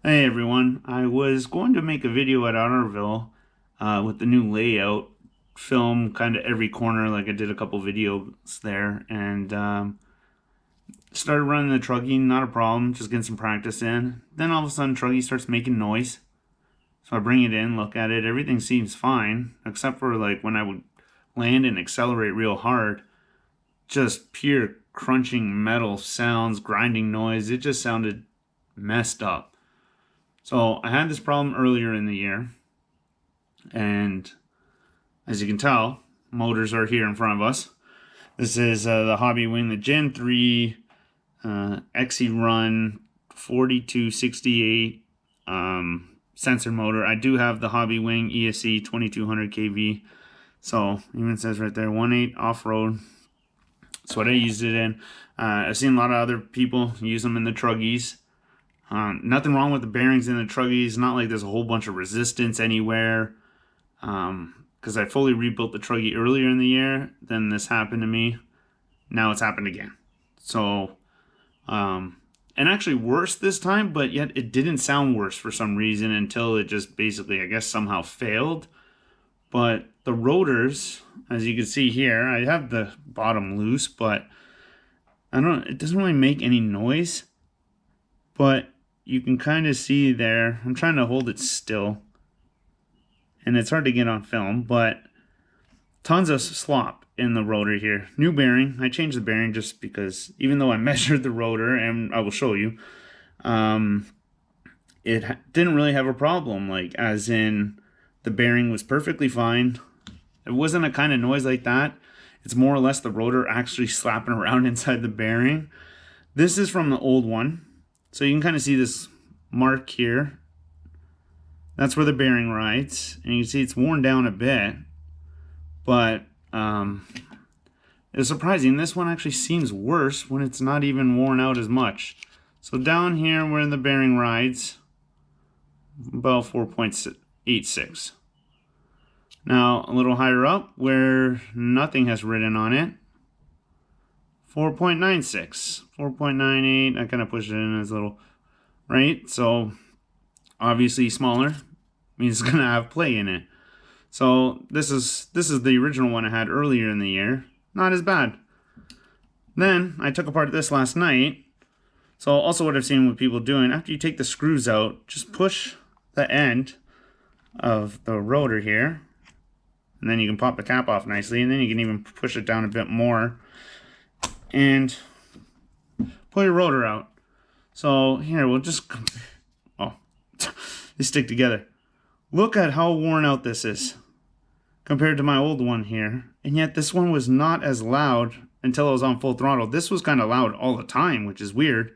Hey everyone, I was going to make a video at Honorville with the new layout, film kind of every corner like I did a couple videos there, and started running the truggy, not a problem, just getting some practice in. Then all of a sudden truggy starts making noise, so I bring it in, look at it, everything seems fine, except for like when I would land and accelerate real hard, just pure crunching metal sounds, grinding noise, it just sounded messed up. So I had this problem earlier in the year, and as you can tell, motors are here in front of us. This is the Hobbywing, the Gen 3 Xerun 4268 sensor motor. I do have the Hobbywing ESC 2200 kV, so even says right there 1.8 off-road. That's what I used it in. I've seen a lot of other people use them in the truggies. Nothing wrong with the bearings in the truggies. Not like there's a whole bunch of resistance anywhere. Because I fully rebuilt the truggy earlier in the year. Then this happened to me. Now it's happened again. So, and actually worse this time, but yet it didn't sound worse for some reason until it just basically, I guess, somehow failed. But the rotors, as you can see here, I have the bottom loose, but it doesn't really make any noise. But you can kind of see there, I'm trying to hold it still, and it's hard to get on film, but tons of slop in the rotor here. New bearing. I changed the bearing just because, even though I measured the rotor, and I will show you, it didn't really have a problem, like as in the bearing was perfectly fine. It wasn't a kind of noise like that. It's more or less the rotor actually slapping around inside the bearing. This is from the old one. So you can kind of see this mark here. That's where the bearing rides. And you can see it's worn down a bit. But it's surprising. This one actually seems worse when it's not even worn out as much. So down here where the bearing rides, about 4.86. Now a little higher up where nothing has ridden on it, 4.96, 4.98. I kind of pushed it in as a little, right? So obviously smaller means it's gonna have play in it. So this is the original one I had earlier in the year. Not as bad. Then I took apart this last night. So also what I've seen with people doing, after you take the screws out, just push the end of the rotor here, and then you can pop the cap off nicely, and then you can even push it down a bit more and pull your rotor out. So here, we'll just, they stick together. Look at how worn out this is compared to my old one here. And yet this one was not as loud until I was on full throttle. This was kind of loud all the time, which is weird.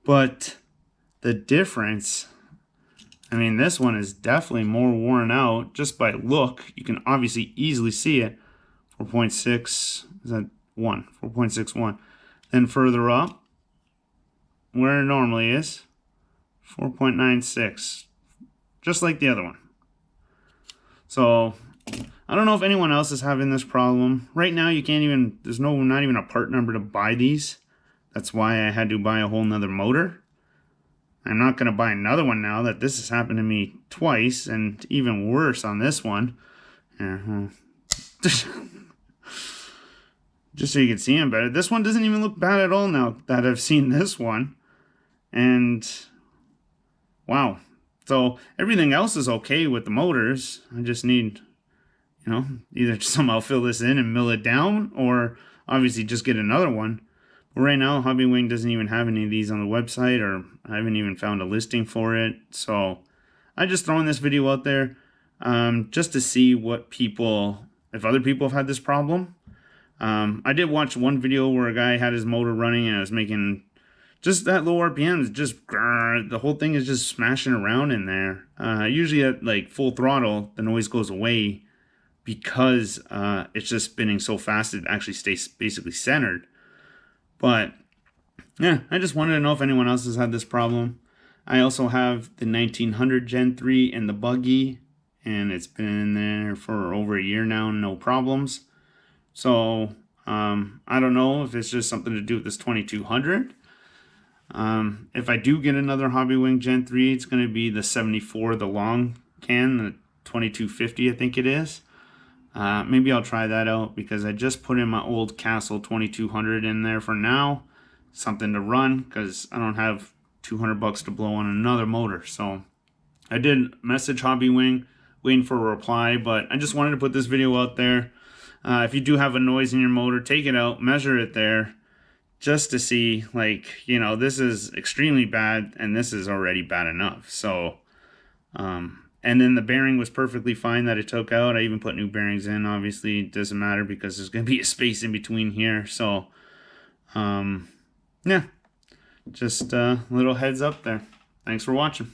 But the difference, I mean, this one is definitely more worn out just by look. You can obviously easily see it. 4.6, is that 4.61. Then further up, where it normally is, 4.96, just like the other one. So I don't know if anyone else is having this problem. Right now you can't even, there's not even a part number to buy these. That's why I had to buy a whole nother motor. I'm not going to buy another one now that this has happened to me twice, and even worse on this one. Just so you can see them better. This one doesn't even look bad at all now that I've seen this one. And wow. So everything else is okay with the motors. I just need, either somehow fill this in and mill it down, or obviously just get another one. But right now, Hobbywing doesn't even have any of these on the website, or I haven't even found a listing for it. So I just throwing this video out there just to see what people, if other people have had this problem. I did watch one video where a guy had his motor running and it was making just that low RPMs, just the whole thing is just smashing around in there. Usually at like full throttle, the noise goes away because it's just spinning so fast it actually stays basically centered. But yeah, I just wanted to know if anyone else has had this problem. I also have the 1900 Gen 3 in the buggy, and it's been in there for over a year now, no problems. So I don't know if it's just something to do with this 2200. If I do get another Hobbywing Gen 3, it's going to be the 74, the long can, the 2250 I think it is. Maybe I'll try that out because I just put in my old Castle 2200 in there for now. Something to run because I don't have 200 bucks to blow on another motor. So I did message Hobbywing, waiting for a reply, but I just wanted to put this video out there. If you do have a noise in your motor, take it out, measure it there, just to see, like, you know, this is extremely bad and this is already bad enough. So, and then the bearing was perfectly fine that it took out. I even put new bearings in. Obviously, it doesn't matter because there's going to be a space in between here. So, yeah, just a little heads up there. Thanks for watching.